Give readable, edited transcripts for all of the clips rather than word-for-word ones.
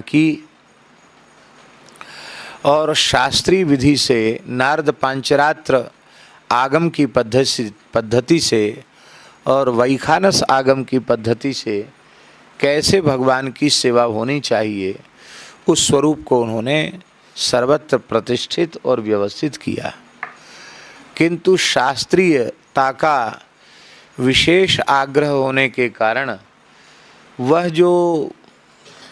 की और शास्त्रीय विधि से नारद पांचरात्र आगम की पद्धति से और वैखानस आगम की पद्धति से कैसे भगवान की सेवा होनी चाहिए, उस स्वरूप को उन्होंने सर्वत्र प्रतिष्ठित और व्यवस्थित किया। किंतु शास्त्रीयता का विशेष आग्रह होने के कारण वह जो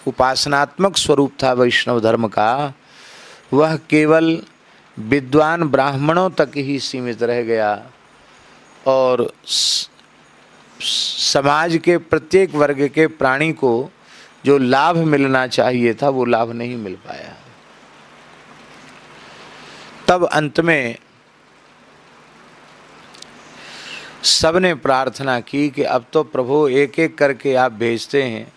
उपासनात्मक स्वरूप था वैष्णव धर्म का, वह केवल विद्वान ब्राह्मणों तक ही सीमित रह गया और समाज के प्रत्येक वर्ग के प्राणी को जो लाभ मिलना चाहिए था वो लाभ नहीं मिल पाया। तब अंत में सबने प्रार्थना की कि अब तो प्रभु एक एक करके आप भेजते हैं,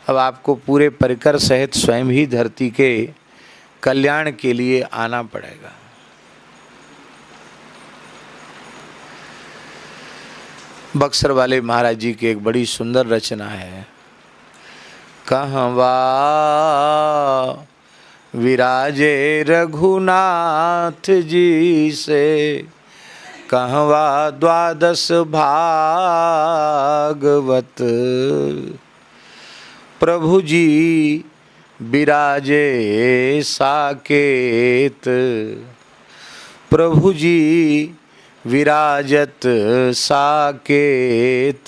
अब आपको पूरे परिकर सहित स्वयं ही धरती के कल्याण के लिए आना पड़ेगा। बक्सर वाले महाराज जी की एक बड़ी सुंदर रचना है, कहवा विराजे रघुनाथ जी से, कहवा द्वादश भागवत, प्रभु जी विराजे साकेत, प्रभु जी विराजत साकेत,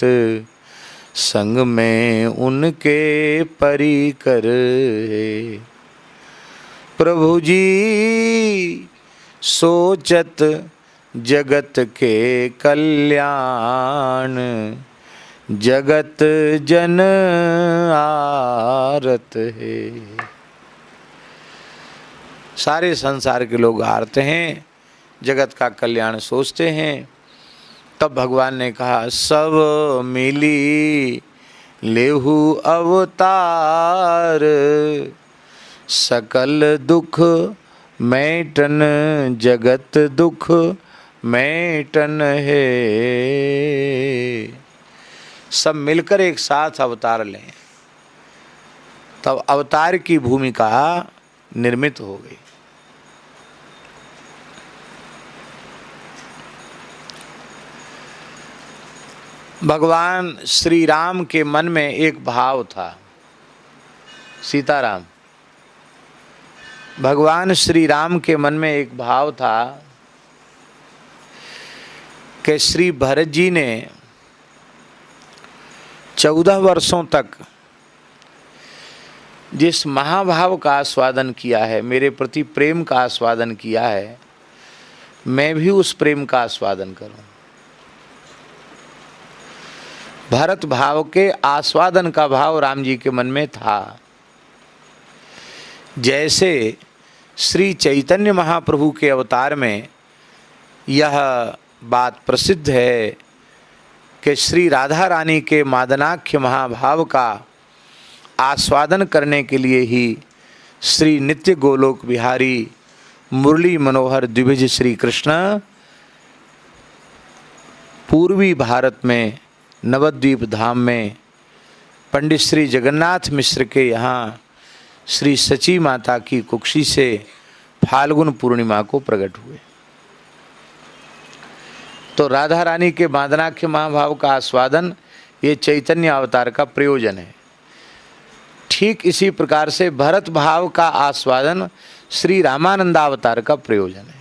संग में उनके परिकर है, प्रभु जी सोचत जगत के कल्याण, जगत जन आरत है। सारे संसार के लोग आरते हैं, जगत का कल्याण सोचते हैं। तब भगवान ने कहा, सब मिली लेहु अवतार, सकल दुख मैटन, जगत दुख मैटन है। सब मिलकर एक साथ अवतार लें, तब अवतार की भूमिका निर्मित हो गई। भगवान श्री राम के मन में एक भाव था, सीताराम, भगवान श्री राम के मन में एक भाव था कि श्री भरत जी ने 14 वर्षों तक जिस महाभाव का आस्वादन किया है, मेरे प्रति प्रेम का आस्वादन किया है, मैं भी उस प्रेम का आस्वादन करूं। भरत भाव के आस्वादन का भाव राम जी के मन में था। जैसे श्री चैतन्य महाप्रभु के अवतार में यह बात प्रसिद्ध है कि श्री राधा रानी के मादनाख्य महाभाव का आस्वादन करने के लिए ही श्री नित्य गोलोक बिहारी मुरली मनोहर द्विभुज श्री कृष्ण पूर्वी भारत में नवद्वीप धाम में पंडित श्री जगन्नाथ मिश्र के यहाँ श्री सची माता की कुक्षी से फाल्गुन पूर्णिमा को प्रकट हुए। तो राधा रानी के मादनाख्य महाभाव का आस्वादन ये चैतन्य अवतार का प्रयोजन है। ठीक इसी प्रकार से भरत भाव का आस्वादन श्री रामानंदावतार का प्रयोजन है।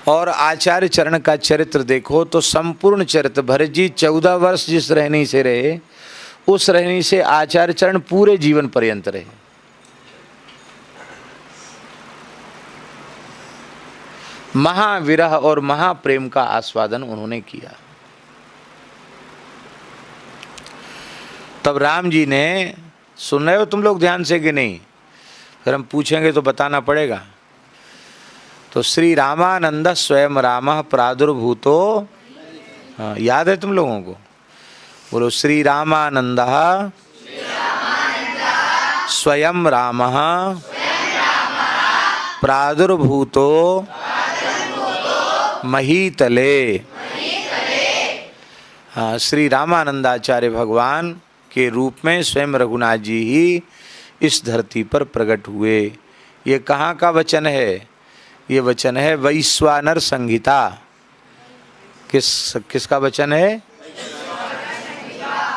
और आचार्य चरण का चरित्र देखो तो संपूर्ण चरित्र, भरत जी 14 वर्ष जिस रहनी से रहे, उस रहनी से आचार्य चरण पूरे जीवन पर्यंत रहे। महाविरह और महाप्रेम का आस्वादन उन्होंने किया। तब राम जी ने, सुन रहे हो तुम लोग ध्यान से कि नहीं, फिर हम पूछेंगे तो बताना पड़ेगा। तो श्री रामानंद स्वयं रामः प्रादुर्भूतो, हाँ याद है तुम लोगों को, बोलो श्री रामानंद स्वयं रामः प्रादुर्भूतो महीतले हाँ, श्री रामानंदाचार्य भगवान के रूप में स्वयं रघुनाथ जी ही इस धरती पर प्रकट हुए। ये कहाँ का वचन है? ये वचन है वैश्वानर संहिता। किसका वचन है?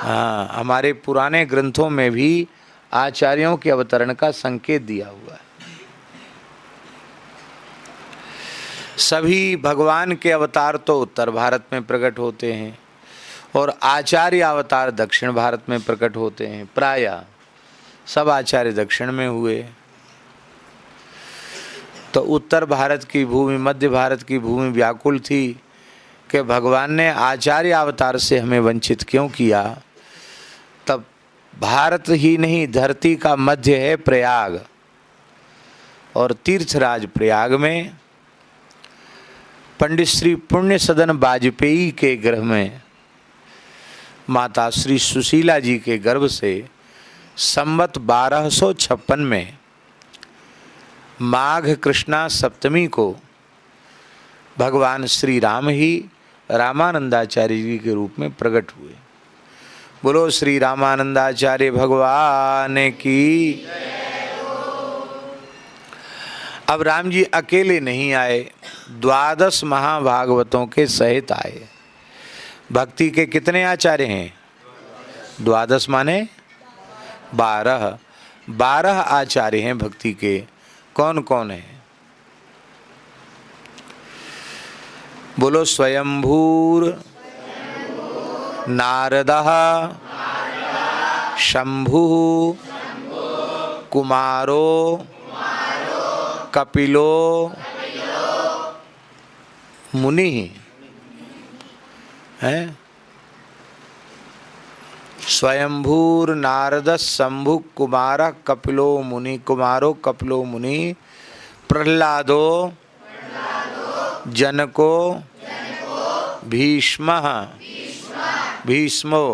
हाँ, हमारे पुराने ग्रंथों में भी आचार्यों के अवतरण का संकेत दिया हुआ है। सभी भगवान के अवतार तो उत्तर भारत में प्रकट होते हैं और आचार्य अवतार दक्षिण भारत में प्रकट होते हैं। प्रायः सब आचार्य दक्षिण में हुए। तो उत्तर भारत की भूमि, मध्य भारत की भूमि व्याकुल थी कि भगवान ने आचार्य अवतार से हमें वंचित क्यों किया। तब भारत ही नहीं, धरती का मध्य है प्रयाग, और तीर्थराज प्रयाग में पंडित श्री पुण्य सदन वाजपेयी के गृह में माता श्री सुशीला जी के गर्भ से संवत 1256 में माघ कृष्णा सप्तमी को भगवान श्री राम ही रामानंदाचार्य जी के रूप में प्रकट हुए। बोलो श्री रामानंदाचार्य भगवान की। अब राम जी अकेले नहीं आए, 12 महाभागवतों के सहित आए। भक्ति के कितने आचार्य हैं? 12 माने 12 आचार्य हैं भक्ति के। कौन कौन है? बोलो स्वयंभूर नारदः शंभु कुमारो कपिलो मुनि है। स्वयंभूर नारद शंभु कुमार कपिलो मुनि, कुमारो कपिलो मुनि, प्रहलादो जनको भीष्मः भीष्मो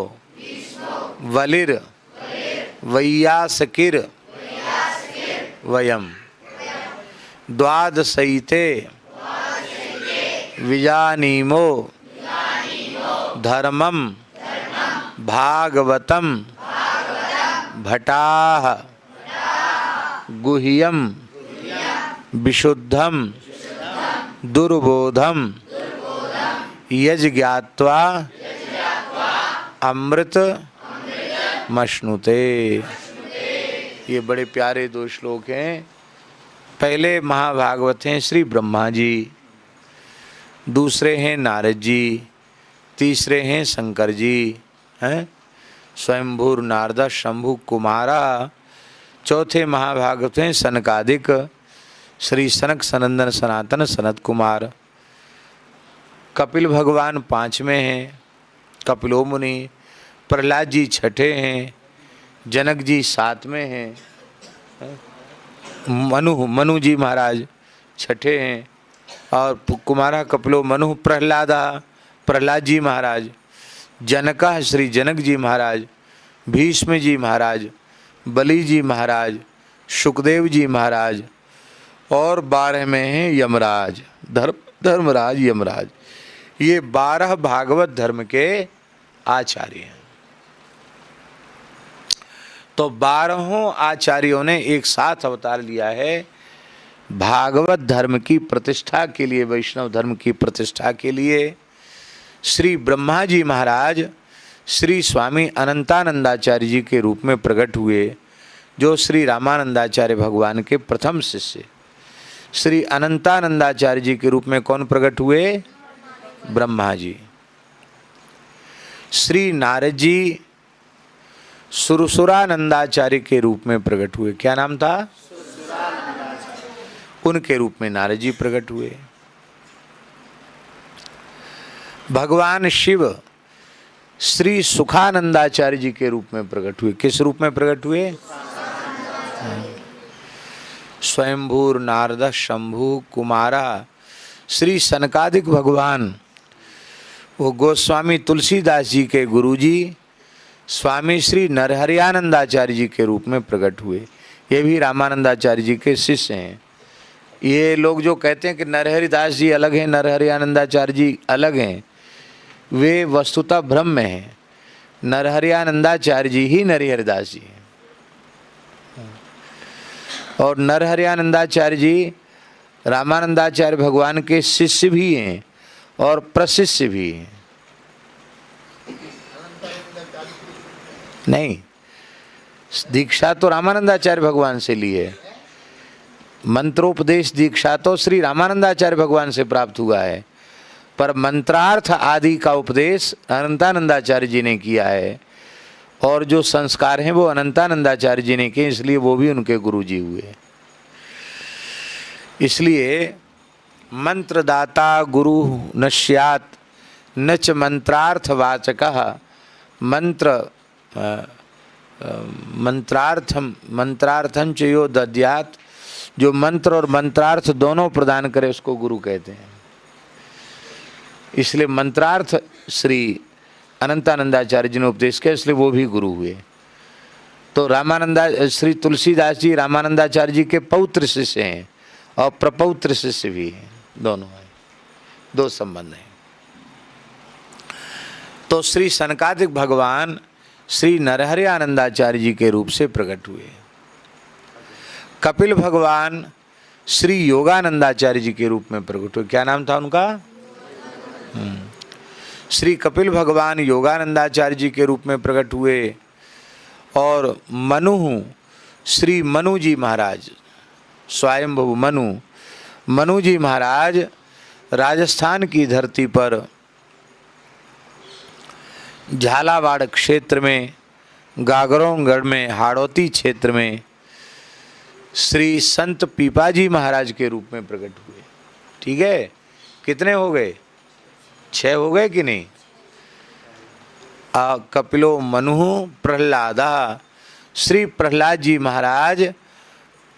वलिर वैयासकिर वयम द्वादशैते विजानीमो धर्मम भागवतम भटाः गुह्यम विशुद्धम दुर्बोधम यज्ञात्वा अमृत मश्नुते। ये बड़े प्यारे 2 श्लोक हैं। पहले महाभागवत हैं श्री ब्रह्मा जी, दूसरे हैं नारद जी, तीसरे हैं शंकर जी हैं, स्वयंभूर नारद शंभु कुमारा। चौथे महाभागवत हैं सनकादिक, श्री सनक सनंदन सनातन सनत कुमार। कपिल भगवान 5वें हैं, कपिलो मुनि। प्रहलाद जी 6ठे हैं, जनक जी 7वें हैं, मनु जी महाराज 6ठे हैं, और कुमारा कपिलो मनु प्रहलाद जी महाराज, जनका श्री जनक जी महाराज, भीष्म जी महाराज, बलि जी महाराज, सुखदेव जी महाराज, और 12 में हैं यमराज, धर्मराज यमराज। ये 12 भागवत धर्म के आचार्य हैं। तो 12 आचार्यों ने एक साथ अवतार लिया है भागवत धर्म की प्रतिष्ठा के लिए, वैष्णव धर्म की प्रतिष्ठा के लिए। श्री ब्रह्मा जी महाराज श्री स्वामी अनंतानंदाचार्य जी के रूप में प्रकट हुए, जो श्री रामानंदाचार्य भगवान के प्रथम शिष्य। श्री अनंतानंदाचार्य जी के रूप में कौन प्रकट हुए? ब्रह्मा जी। श्री नारद जी सुरसुरानंदाचार्य के रूप में प्रकट हुए। क्या नाम था? उनके रूप में नारद जी प्रकट हुए। भगवान शिव श्री सुखानंदाचार्य जी के रूप में प्रकट हुए। किस रूप में प्रकट हुए? स्वयंभूर नारद शंभु कुमारा। श्री सनकादिक भगवान वो गोस्वामी तुलसीदास जी के गुरुजी स्वामी श्री नरहरियानंदाचार्य जी के रूप में प्रकट हुए। ये भी रामानंदाचार्य जी के शिष्य हैं। ये लोग जो कहते हैं कि नरहरिदास जी अलग हैं, नरहरियानंदाचार्य जी अलग हैं, वे वस्तुतः ब्रह्म में हैं। नरहरियानंदाचार्य जी ही नरहरिदास जी हैं। और नरहरियानंदाचार्य जी रामानंदाचार्य भगवान के शिष्य भी हैं और प्रशिष्य भी हैं। नहीं, दीक्षा तो रामानंदाचार्य भगवान से ली है। मंत्रोपदेश दीक्षा तो श्री रामानंदाचार्य भगवान से प्राप्त हुआ है, पर मंत्रार्थ आदि का उपदेश अनंतानंदाचार्य जी ने किया है। और जो संस्कार हैं वो अनंतानंदाचार्य जी ने किए, इसलिए वो भी उनके गुरु जी हुए। इसलिए मंत्रदाता गुरु न स्यात् न च मंत्रार्थवाचकः मंत्रार्थं च यो दद्यात्। जो मंत्र और मंत्रार्थ दोनों प्रदान करे उसको गुरु कहते हैं। इसलिए मंत्रार्थ श्री अनंतानंदाचार्य जी ने उपदेश किया, इसलिए वो भी गुरु हुए। तो श्री तुलसीदास जी रामानंदाचार्य जी के पौत्र शिष्य हैं और प्रपौत्र शिष्य भी हैं, दोनों हैं, दो संबंध हैं। तो श्री सनकादिक भगवान श्री नरहरि आनंदाचार्य जी के रूप से प्रकट हुए। कपिल भगवान श्री योगानंदाचार्य जी के रूप में प्रकट हुए। क्या नाम था उनका? श्री कपिल भगवान योगानंदाचार्य जी के रूप में प्रकट हुए। और मनु श्री मनु जी महाराज, स्वयंभू मनु जी महाराज राजस्थान की धरती पर झालावाड़ क्षेत्र में, गागरोंगढ़ में, हाड़ौती क्षेत्र में श्री संत पीपाजी महाराज के रूप में प्रकट हुए। ठीक है, कितने हो गए? 6 हो गए कि नहीं? कपिलो मनु प्रहलादा, श्री प्रहलाद जी महाराज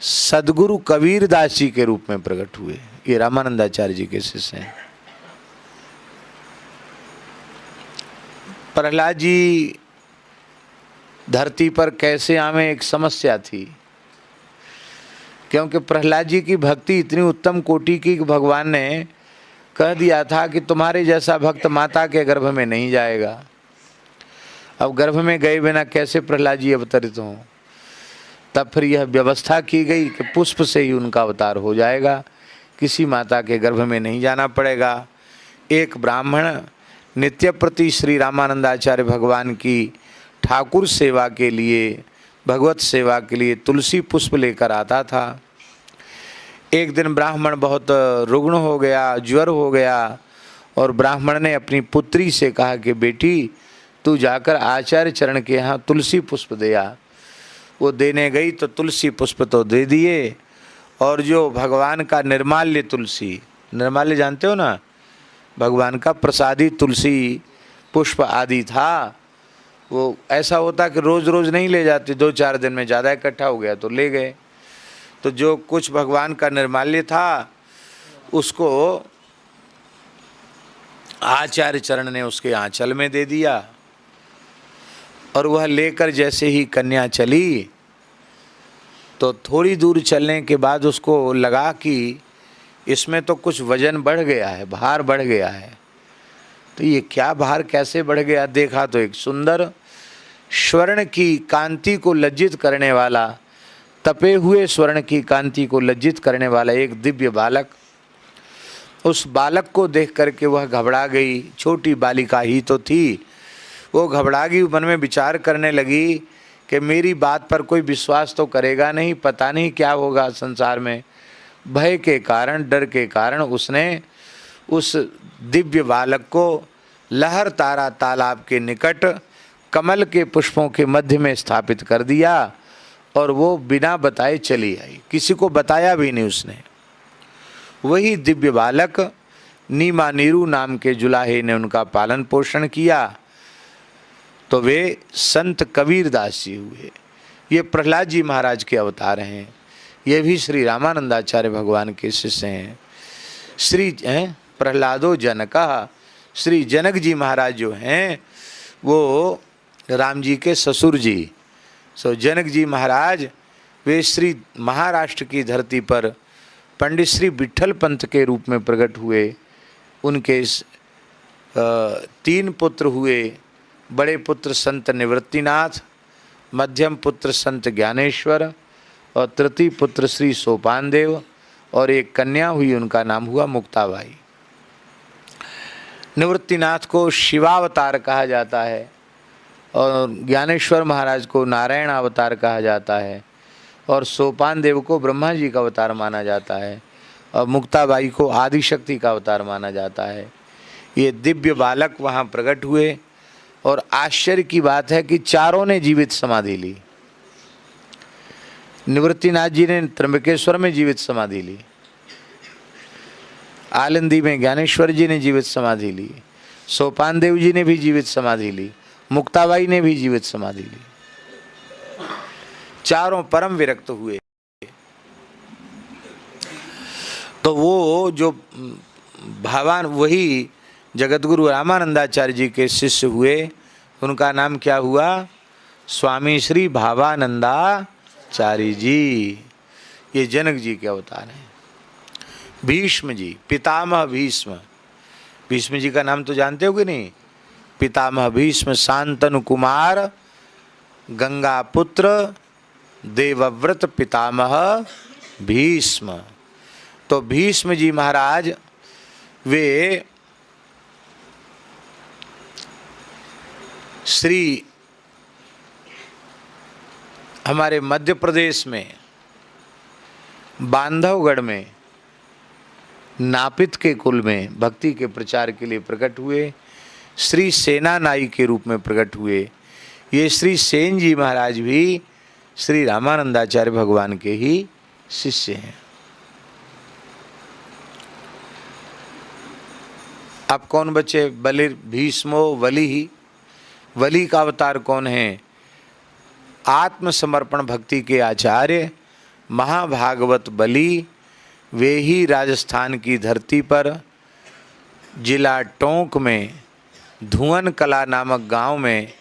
सदगुरु कबीर दास जी के रूप में प्रकट हुए। ये रामानंदाचार्य जी के शिष्य हैं। प्रहलाद जी धरती पर कैसे आवे एक समस्या थी, क्योंकि प्रहलाद जी की भक्ति इतनी उत्तम कोटि की कि भगवान ने कह दिया था कि तुम्हारे जैसा भक्त माता के गर्भ में नहीं जाएगा। अब गर्भ में गए बिना कैसे प्रहलाद जी अवतरित हों? तब फिर यह व्यवस्था की गई कि पुष्प से ही उनका अवतार हो जाएगा, किसी माता के गर्भ में नहीं जाना पड़ेगा। एक ब्राह्मण नित्य प्रति श्री रामानंदाचार्य भगवान की ठाकुर सेवा के लिए, भगवत सेवा के लिए तुलसी पुष्प लेकर आता था। एक दिन ब्राह्मण बहुत रुग्ण हो गया, ज्वर हो गया, और ब्राह्मण ने अपनी पुत्री से कहा कि बेटी तू जाकर आचार्य चरण के यहाँ तुलसी पुष्प दे आ। वो देने गई तो तुलसी पुष्प तो दे दिए, और जो भगवान का निर्माल्य तुलसी, निर्माल्य जानते हो ना, भगवान का प्रसादी तुलसी पुष्प आदि था। वो ऐसा होता कि रोज़ रोज़ नहीं ले जाते, 2-4 दिन में ज़्यादा इकट्ठा हो गया तो ले गए। तो जो कुछ भगवान का निर्माल्य था उसको आचार्य चरण ने उसके आंचल में दे दिया, और वह लेकर जैसे ही कन्या चली तो थोड़ी दूर चलने के बाद उसको लगा कि इसमें तो कुछ वजन बढ़ गया है, भार बढ़ गया है। तो ये क्या भार कैसे बढ़ गया? देखा तो एक सुंदर स्वर्ण की कांति को लज्जित करने वाला, तपे हुए स्वर्ण की कांति को लज्जित करने वाला एक दिव्य बालक। उस बालक को देख करके वह घबरा गई। छोटी बालिका ही तो थी, वो घबरा गई, मन में विचार करने लगी कि मेरी बात पर कोई विश्वास तो करेगा नहीं, पता नहीं क्या होगा संसार में। भय के कारण, डर के कारण उसने उस दिव्य बालक को लहर तारा तालाब के निकट कमल के पुष्पों के मध्य में स्थापित कर दिया, और वो बिना बताए चली आई, किसी को बताया भी नहीं उसने। वही दिव्य बालक नीमा नीरू नाम के जुलाहे ने उनका पालन पोषण किया, तो वे संत कबीर दास जी हुए। ये प्रहलाद जी महाराज के अवतार हैं। ये भी श्री रामानंदाचार्य भगवान के शिष्य हैं। श्री प्रहलादो जनका, श्री जनक जी महाराज जो हैं वो राम जी के ससुर जी। सो जनक जी महाराज वे श्री महाराष्ट्र की धरती पर पंडित श्री विट्ठल पंत के रूप में प्रकट हुए। उनके तीन पुत्र हुए। बड़े पुत्र संत निवृत्तिनाथ, मध्यम पुत्र संत ज्ञानेश्वर और तृतीय पुत्र श्री सोपान देव, और एक कन्या हुई, उनका नाम हुआ मुक्ताबाई। निवृत्तिनाथ को शिवावतार कहा जाता है और ज्ञानेश्वर महाराज को नारायण अवतार कहा जाता है और सोपान देव को ब्रह्मा जी का अवतार माना जाता है और मुक्ताबाई को आदिशक्ति का अवतार माना जाता है। ये दिव्य बालक वहाँ प्रकट हुए और आश्चर्य की बात है कि चारों ने जीवित समाधि ली। निवृत्तिनाथ जी ने त्र्यंबकेश्वर में जीवित समाधि ली, आलंदी में ज्ञानेश्वर जी ने जीवित समाधि ली, सोपान देव जी ने भी जीवित समाधि ली, मुक्ताबाई ने भी जीवित समाधि ली। चारों परम विरक्त हुए। तो वो जो भावान वही जगतगुरु रामानंदाचार्य जी के शिष्य हुए, उनका नाम क्या हुआ? स्वामी श्री भावानंदाचार्य जी। ये जनक जी के अवतार हैं। भीष्म जी, पितामह भीष्म। भीष्म जी का नाम तो जानते हो कि नहीं? पितामह भीष्म, शांतनु कुमार, गंगा पुत्र, देवव्रत पितामह भीष्म। तो भीष्म जी महाराज वे श्री हमारे मध्य प्रदेश में बांधवगढ़ में नापित के कुल में भक्ति के प्रचार के लिए प्रकट हुए। श्री सेनानाई के रूप में प्रकट हुए। ये श्री सेन जी महाराज भी श्री रामानंदाचार्य भगवान के ही शिष्य हैं। अब कौन बचे? बलि भीष्मो वली ही। वली का अवतार कौन है? आत्मसमर्पण भक्ति के आचार्य महाभागवत बलि। वे ही राजस्थान की धरती पर जिला टोंक में धुवन कला नामक गांव में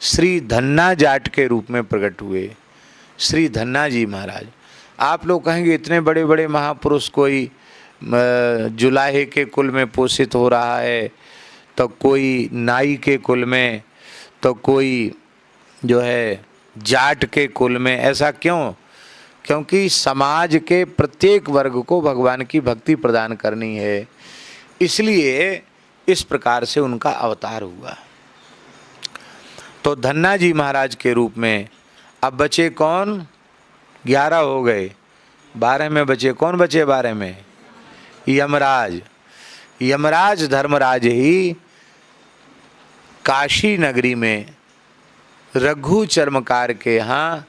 श्री धन्ना जाट के रूप में प्रकट हुए। श्री धन्ना जी महाराज। आप लोग कहेंगे इतने बड़े बड़े महापुरुष कोई जुलाहे के कुल में पोषित हो रहा है, तो कोई नाई के कुल में, तो कोई जो है जाट के कुल में। ऐसा क्यों? क्योंकि समाज के प्रत्येक वर्ग को भगवान की भक्ति प्रदान करनी है, इसलिए इस प्रकार से उनका अवतार हुआ। तो धन्ना जी महाराज के रूप में अब बचे कौन? 11 हो गए, 12 में बचे। कौन बचे 12 में? यमराज। यमराज धर्मराज ही काशी नगरी में रघु चर्मकार के यहाँ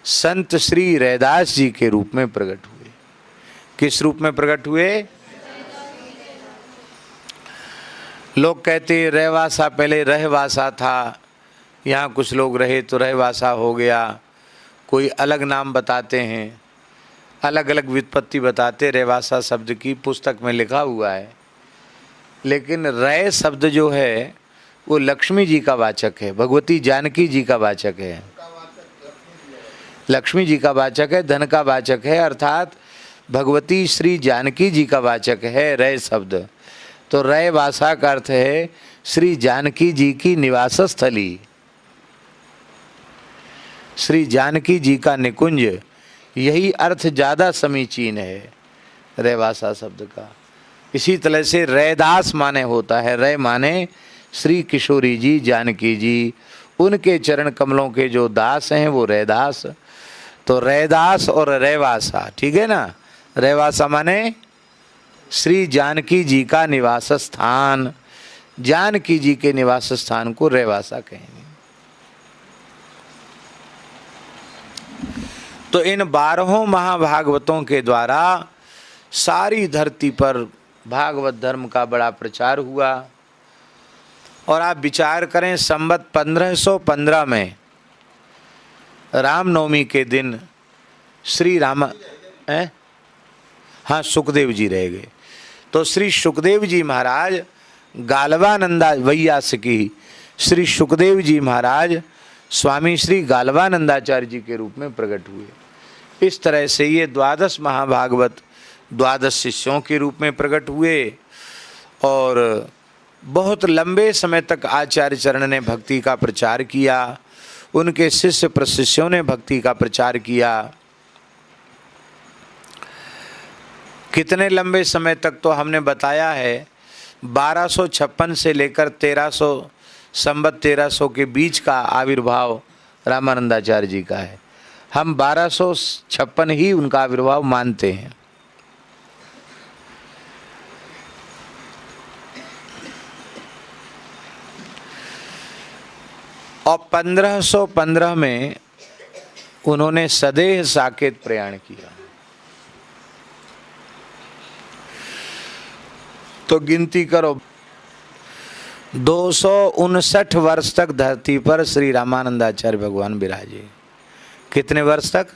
संत श्री रैदास जी के रूप में प्रकट हुए। किस रूप में प्रकट हुए? लोग कहते रहवासा पहले रहवासा था, यहाँ कुछ लोग रहे तो रहवासा हो गया। कोई अलग नाम बताते हैं, अलग अलग व्युत्पत्ति बताते। रहवासा शब्द की पुस्तक में लिखा हुआ है, लेकिन रै शब्द जो है वो लक्ष्मी जी का वाचक है, भगवती जानकी जी का वाचक है, लक्ष्मी जी का वाचक है, धन का वाचक है, अर्थात भगवती श्री जानकी जी का वाचक है रै शब्द। तो रै वासा का अर्थ है श्री जानकी जी की निवास स्थली, श्री जानकी जी का निकुंज। यही अर्थ ज़्यादा समीचीन है रैवासा शब्द का। इसी तरह से रैदास माने होता है, रै माने श्री किशोरी जी, जानकी जी, उनके चरण कमलों के जो दास हैं वो रैदास। तो रैदास और रैवासा, ठीक है ना? रैवासा माने श्री जानकी जी का निवास स्थान, जानकी जी के निवास स्थान को रैवासा कहेंगे। तो इन 12 महाभागवतों के द्वारा सारी धरती पर भागवत धर्म का बड़ा प्रचार हुआ। और आप विचार करें, संवत 1515 में रामनवमी के दिन श्री राम सुखदेव जी रह गए। तो श्री सुखदेव जी महाराज गालवानंदा वैयासिकी, श्री सुखदेव जी महाराज स्वामी श्री गालवानंदाचार्य जी के रूप में प्रकट हुए। इस तरह से ये 12 महाभागवत 12 शिष्यों के रूप में प्रकट हुए और बहुत लंबे समय तक आचार्य चरण ने भक्ति का प्रचार किया, उनके शिष्य प्रशिष्यों ने भक्ति का प्रचार किया। कितने लंबे समय तक तो हमने बताया है, 1256 से लेकर 1300 के बीच का आविर्भाव रामानंदाचार्य जी का है। हम 1256 ही उनका आविर्भाव मानते हैं। और 1515 में उन्होंने सदेह साकेत प्रयाण किया। तो गिनती करो, 259 वर्ष तक धरती पर श्री रामानंदाचार्य भगवान विराजे। कितने वर्ष तक?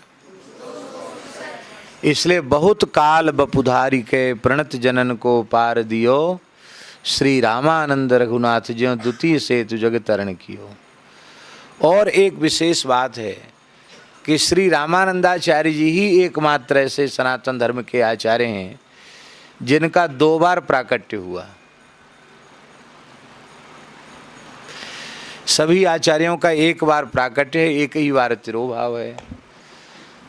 इसलिए बहुत काल बपुधारी के प्रणत जनन को पार दियो, श्री रामानंद रघुनाथ ज्यों द्वितीय सेतु जग तरण कियो। और एक विशेष बात है कि श्री रामानंदाचार्य जी ही एकमात्र ऐसे सनातन धर्म के आचार्य हैं जिनका 2 बार प्राकट्य हुआ। सभी आचार्यों का 1 बार प्राकट्य है, 1 ही बार तिरोभाव है,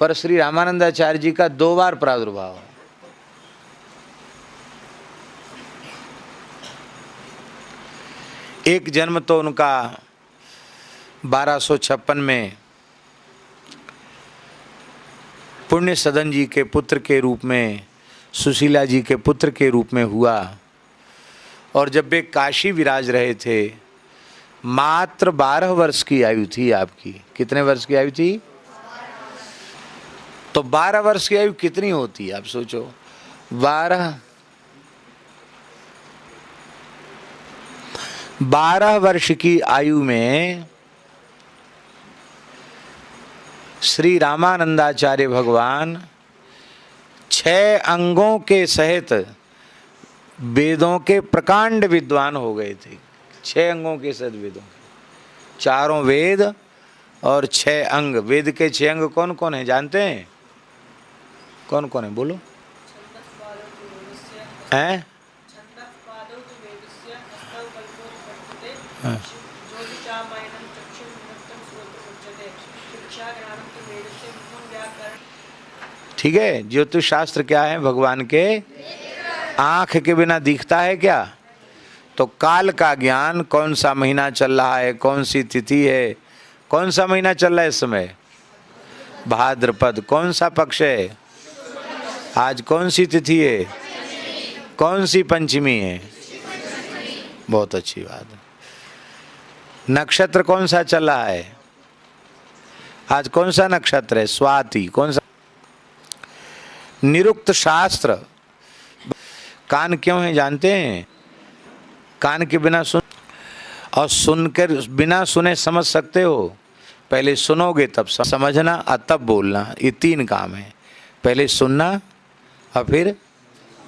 पर श्री रामानंदाचार्य जी का 2 बार प्रादुर्भाव है। एक जन्म तो उनका 1256 में पुण्य सदन जी के पुत्र के रूप में, सुशीला जी के पुत्र के रूप में हुआ। और जब वे काशी विराज रहे थे, मात्र 12 वर्ष की आयु थी आपकी। कितने वर्ष की आयु थी? तो 12 वर्ष की आयु कितनी होती है आप सोचो। 12 वर्ष की आयु में श्री रामानंदाचार्य भगवान 6 अंगों के सहित वेदों के प्रकांड विद्वान हो गए थे। 6 अंगों के सहित वेदों के, 4 वेद और 6 अंग। वेद के 6 अंग कौन कौन है जानते हैं? कौन कौन है बोलो? हैं? हाँ। ठीक है। ज्योतिष शास्त्र क्या है? भगवान के आंख के बिना दिखता है क्या? तो काल का ज्ञान, कौन सा महीना चल रहा है, कौन सी तिथि है, कौन सा महीना चल रहा है इस समय? भाद्रपद। कौन सा पक्ष है आज? कौन सी तिथि है? कौन सी पंचमी है? बहुत अच्छी बात है। नक्षत्र कौन सा चल रहा है आज? कौन सा नक्षत्र है? स्वाति। कौन सा? निरुक्त शास्त्र। कान क्यों है जानते हैं? कान के बिना सुन, और सुनकर बिना सुने समझ सकते हो। पहले सुनोगे तब समझना और तब बोलना, ये 3 काम है। पहले सुनना और फिर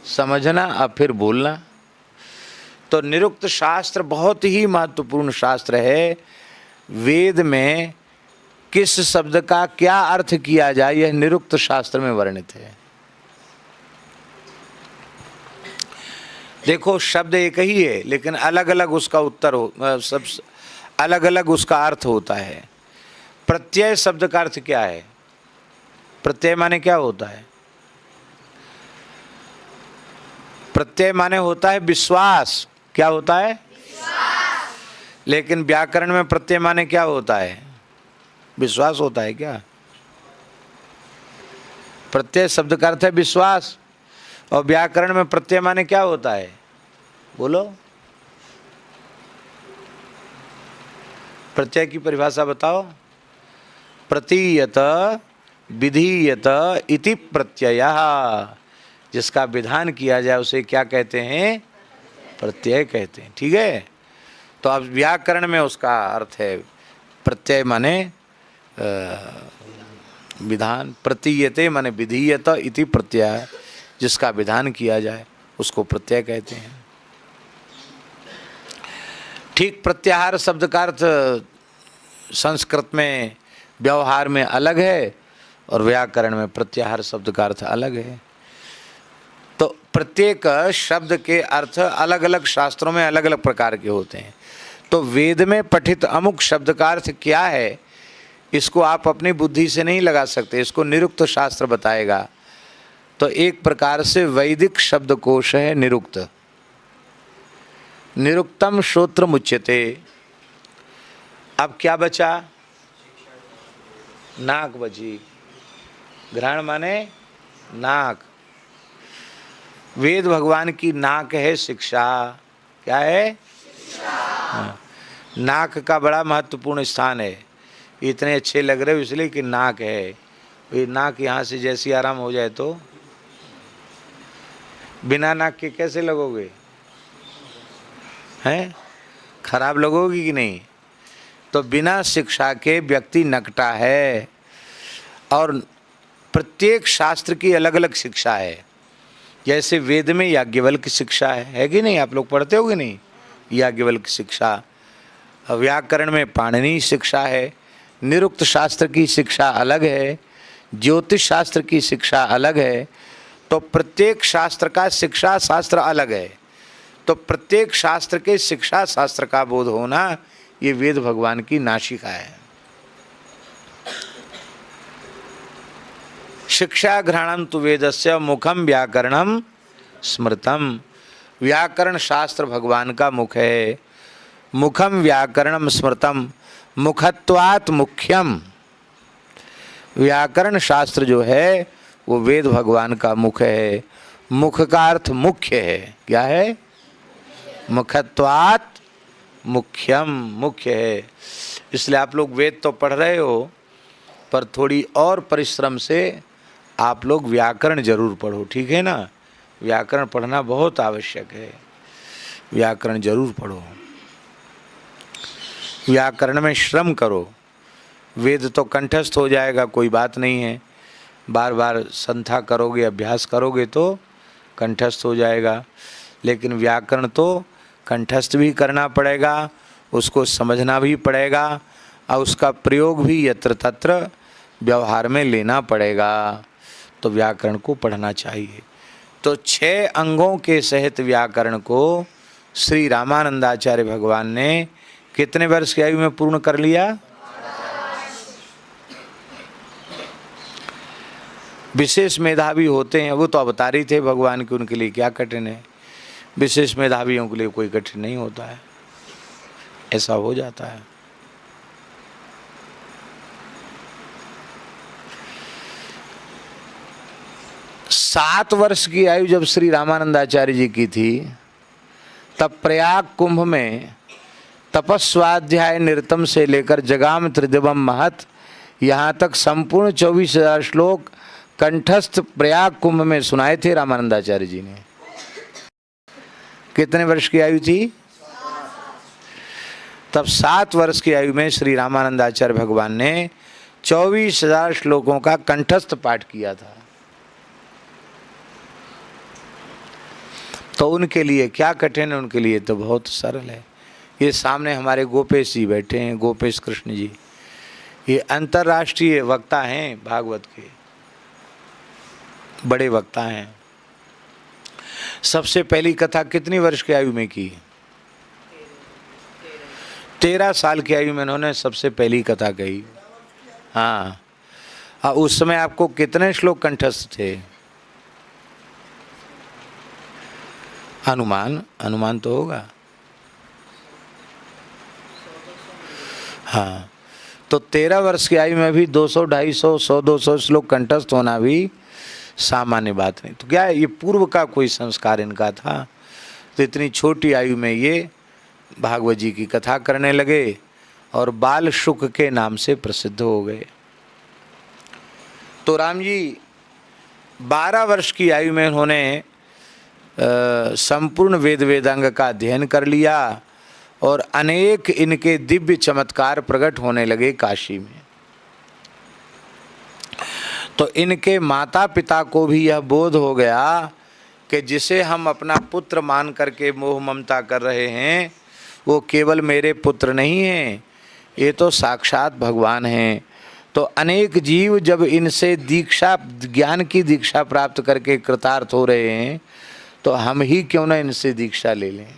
समझना और फिर बोलना। तो निरुक्त शास्त्र बहुत ही महत्वपूर्ण शास्त्र है। वेद में किस शब्द का क्या अर्थ किया जाए, यह निरुक्त शास्त्र में वर्णित है। देखो, शब्द एक ही है लेकिन अलग अलग उसका उत्तर हो, सब अलग अलग उसका अर्थ होता है। प्रत्यय शब्द का अर्थ क्या है? प्रत्यय माने क्या होता है? प्रत्यय माने होता है विश्वास। क्या होता है? विश्वास। लेकिन व्याकरण में प्रत्यय माने क्या होता है? विश्वास होता है क्या? प्रत्यय शब्द का अर्थ है विश्वास, और व्याकरण में प्रत्यय माने क्या होता है? बोलो, प्रत्यय की परिभाषा बताओ। प्रतीयत विधीयत इति प्रत्ययः। जिसका विधान किया जाए उसे क्या कहते हैं? प्रत्यय कहते हैं। ठीक है। तो अब व्याकरण में उसका अर्थ है प्रत्यय माने विधान, प्रतीयते माने विधीयत इति प्रत्यय। जिसका विधान किया जाए उसको प्रत्यय कहते हैं। ठीक, प्रत्याहार शब्द का अर्थ संस्कृत में व्यवहार में अलग है और व्याकरण में प्रत्याहार शब्द का अर्थ अलग है। तो प्रत्येक शब्द के अर्थ अलग अलग शास्त्रों में अलग अलग प्रकार के होते हैं। तो वेद में पठित अमुक शब्द का अर्थ क्या है, इसको आप अपनी बुद्धि से नहीं लगा सकते, इसको निरुक्त शास्त्र बताएगा। तो एक प्रकार से वैदिक शब्दकोश है निरुक्त। निरुक्तम श्रोत्र मुच्यते। अब क्या बचा? नाक बची। घ्राण माने नाक। वेद भगवान की नाक है शिक्षा। क्या है? हाँ। नाक का बड़ा महत्वपूर्ण स्थान है। इतने अच्छे लग रहे हो इसलिए कि नाक है। ये नाक यहाँ से जैसी आराम हो जाए तो बिना नाक के कैसे लगोगे? हैं? खराब लगोगी कि नहीं? तो बिना शिक्षा के व्यक्ति नकटा है। और प्रत्येक शास्त्र की अलग अलग शिक्षा है। जैसे वेद में याज्ञवल्क्य की शिक्षा है कि नहीं? आप लोग पढ़ते हो कि नहीं? याज्ञवल्क्य की शिक्षा। व्याकरण में पाणिनि शिक्षा है। निरुक्त शास्त्र की शिक्षा अलग है। ज्योतिष शास्त्र की शिक्षा अलग है। तो प्रत्येक शास्त्र का शिक्षा शास्त्र अलग है। तो प्रत्येक शास्त्र के शिक्षा शास्त्र का बोध होना, ये वेद भगवान की नासिका है। शिक्षा घ्राणम तु वेदस्य मुखम व्याकरणम स्मृतम। व्याकरण शास्त्र भगवान का मुख है। मुखम व्याकरणम स्मृतम। मुखत्वात् मुख्यम। व्याकरण शास्त्र जो है वो वेद भगवान का मुख है। मुख का अर्थ मुख्य है। क्या है? मुखत्वात् मुख्यम, मुख्य है। इसलिए आप लोग वेद तो पढ़ रहे हो, पर थोड़ी और परिश्रम से आप लोग व्याकरण जरूर पढ़ो। ठीक है ना? व्याकरण पढ़ना बहुत आवश्यक है। व्याकरण जरूर पढ़ो। व्याकरण में श्रम करो। वेद तो कंठस्थ हो जाएगा, कोई बात नहीं है। बार बार संथा करोगे, अभ्यास करोगे तो कंठस्थ हो जाएगा। लेकिन व्याकरण तो कंठस्थ भी करना पड़ेगा, उसको समझना भी पड़ेगा और उसका प्रयोग भी यत्र तत्र व्यवहार में लेना पड़ेगा। तो व्याकरण को पढ़ना चाहिए। तो 6 अंगों के सहित व्याकरण को श्री रामानंदाचार्य भगवान ने कितने वर्ष की आयु में पूर्ण कर लिया? विशेष मेधावी होते हैं, वो तो अवतारी थे भगवान के, उनके लिए क्या कठिन है। विशेष मेधावियों के लिए कोई कठिन नहीं होता है, ऐसा हो जाता है। सात वर्ष की आयु जब श्री रामानंदाचार्य जी की थी, तब प्रयाग कुंभ में तपस्वाध्याय निरतम से लेकर जगाम त्रिदिवम महत, यहाँ तक संपूर्ण 24,000 श्लोक कंठस्थ प्रयाग कुंभ में सुनाए थे रामानंदाचार्य जी ने। कितने वर्ष की आयु थी? तब 7 वर्ष की आयु में श्री रामानंदाचार्य भगवान ने 24,000 श्लोकों का कंठस्थ पाठ किया था। तो उनके लिए क्या कठिन है? उनके लिए तो बहुत सरल है। ये सामने हमारे गोपेश जी बैठे हैं, गोपेश कृष्ण जी, ये अंतर्राष्ट्रीय वक्ता हैं, भागवत के बड़े वक्ता हैं। सबसे पहली कथा कितनी वर्ष की आयु में की? 13 साल की आयु में उन्होंने सबसे पहली कथा कही। हाँ, उस समय आपको कितने श्लोक कंठस्थ थे? अनुमान तो होगा। हाँ, तो 13 वर्ष की आयु में भी 200, 250, 100, 200 श्लोक कंठस्थ होना भी सामान्य बात नहीं। तो क्या है, ये पूर्व का कोई संस्कार इनका था। तो इतनी छोटी आयु में ये भागवत जी की कथा करने लगे और बाल शुक के नाम से प्रसिद्ध हो गए। तो राम जी 12 वर्ष की आयु में उन्होंने संपूर्ण वेद वेदांग का अध्ययन कर लिया और अनेक इनके दिव्य चमत्कार प्रकट होने लगे काशी में। तो इनके माता पिता को भी यह बोध हो गया कि जिसे हम अपना पुत्र मान करके मोह ममता कर रहे हैं, वो केवल मेरे पुत्र नहीं हैं, ये तो साक्षात भगवान हैं। तो अनेक जीव जब इनसे दीक्षा, ज्ञान की दीक्षा प्राप्त करके कृतार्थ हो रहे हैं, तो हम ही क्यों ना इनसे दीक्षा ले लें।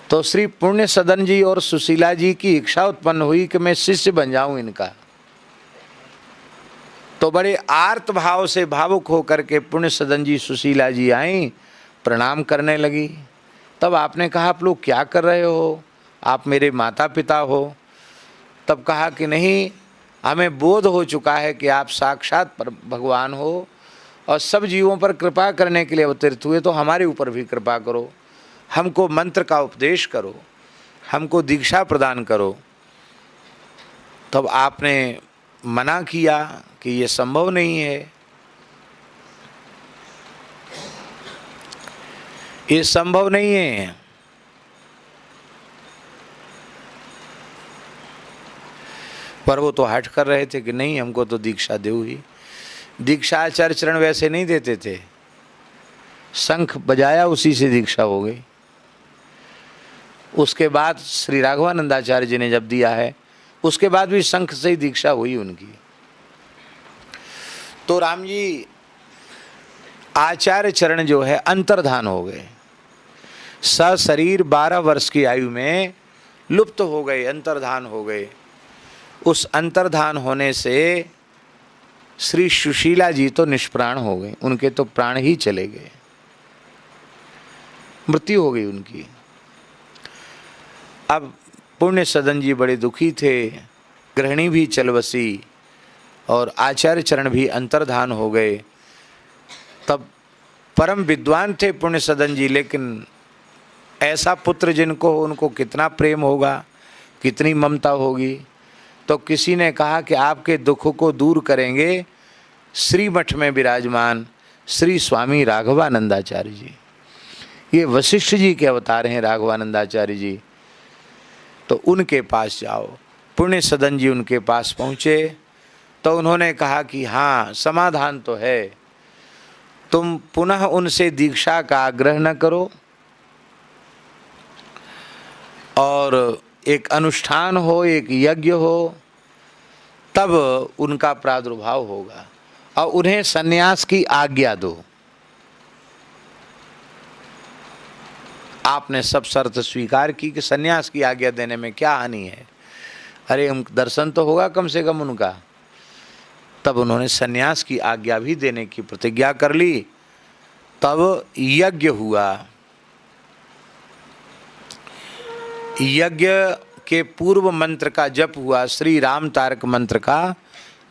तो श्री पुण्य सदन जी और सुशीला जी की इच्छा उत्पन्न हुई कि मैं शिष्य बन जाऊं इनका। तो बड़े आर्त भाव से भावुक होकर के पुण्य सदन जी सुशीला जी आई, प्रणाम करने लगी। तब आपने कहा, आप लोग क्या कर रहे हो, आप मेरे माता पिता हो। तब कहा कि नहीं, हमें बोध हो चुका है कि आप साक्षात भगवान हो और सब जीवों पर कृपा करने के लिए अवतरित हुए, तो हमारे ऊपर भी कृपा करो, हमको मंत्र का उपदेश करो, हमको दीक्षा प्रदान करो। तब आपने मना किया कि ये संभव नहीं है, ये संभव नहीं है। पर वो तो हट कर रहे थे कि नहीं, हमको तो दीक्षा दो ही। दीक्षा आचार्य चरण वैसे नहीं देते थे, शंख बजाया उसी से दीक्षा हो गई। उसके बाद श्री राघवानंदाचार्य जी ने जब दिया है, उसके बाद भी शंख से ही दीक्षा हुई उनकी। तो राम जी आचार्य चरण जो है अंतर्धान हो गए, सशरीर 12 वर्ष की आयु में लुप्त हो गए, अंतर्धान हो गए। उस अंतर्धान होने से श्री सुशीला जी तो निष्प्राण हो गए, उनके तो प्राण ही चले गए, मृत्यु हो गई उनकी। अब पुण्य सदन जी बड़े दुखी थे, गृहिणी भी चल बसी और आचार्य चरण भी अंतर्धान हो गए। तब परम विद्वान थे पुण्य सदन जी, लेकिन ऐसा पुत्र जिनको उनको कितना प्रेम होगा, कितनी ममता होगी। तो किसी ने कहा कि आपके दुखों को दूर करेंगे श्री मठ में विराजमान श्री स्वामी राघवानंदाचार्य जी। ये वशिष्ठ जी के अवतार हैं राघवानंदाचार्य जी, तो उनके पास जाओ। पुण्य सदन जी उनके पास पहुँचे तो उन्होंने कहा कि हाँ, समाधान तो है, तुम पुनः उनसे दीक्षा का आग्रह न करो और एक अनुष्ठान हो, एक यज्ञ हो, तब उनका प्रादुर्भाव होगा और उन्हें सन्यास की आज्ञा दो। आपने सब शर्त स्वीकार की कि सन्यास की आज्ञा देने में क्या हानि है, अरे हम दर्शन तो होगा कम से कम उनका। तब उन्होंने सन्यास की आज्ञा भी देने की प्रतिज्ञा कर ली। तब यज्ञ हुआ। यज्ञ के पूर्व मंत्र का जप हुआ, श्री राम तारक मंत्र का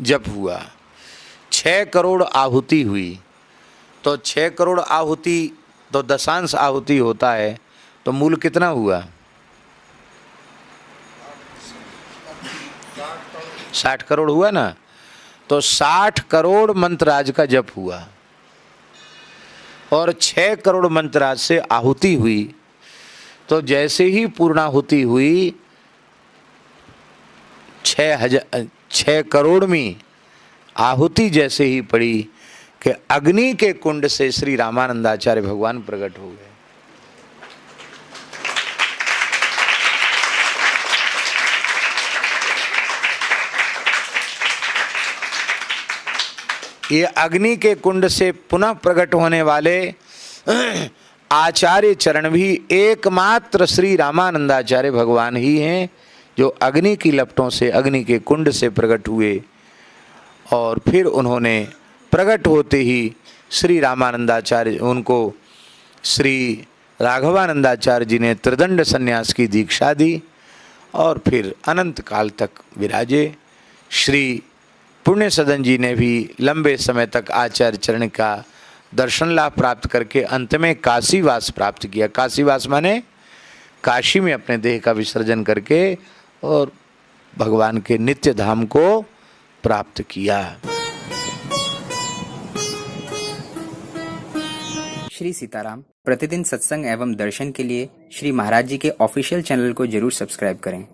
जप हुआ। 6 करोड़ आहुति हुई। तो 6 करोड़ आहुति तो दशांश आहुति होता है, तो मूल कितना हुआ? 60 करोड़ हुआ ना। तो 60 करोड़ मंत्रराज का जप हुआ और 6 करोड़ मंत्रराज से आहुति हुई। तो जैसे ही पूर्णाहुति हुई, 6 करोड़वीं आहुति जैसे ही पड़ी कि अग्नि के कुंड से श्री रामानंदाचार्य भगवान प्रकट हो गए। ये अग्नि के कुंड से पुनः प्रकट होने वाले आचार्य चरण भी एकमात्र श्री रामानंदाचार्य भगवान ही हैं, जो अग्नि की लपटों से, अग्नि के कुंड से प्रकट हुए। और फिर उन्होंने प्रकट होते ही श्री रामानंदाचार्य, उनको श्री राघवानंदाचार्य जी ने त्रिदंड संन्यास की दीक्षा दी और फिर अनंत काल तक विराजे। श्री पुण्य सदन जी ने भी लंबे समय तक आचार्य चरण का दर्शन लाभ प्राप्त करके अंत में काशीवास प्राप्त किया। काशीवास माने काशी में अपने देह का विसर्जन करके और भगवान के नित्य धाम को प्राप्त किया। श्री सीताराम प्रतिदिन सत्संग एवं दर्शन के लिए श्री महाराज जी के ऑफिशियल चैनल को जरूर सब्सक्राइब करें।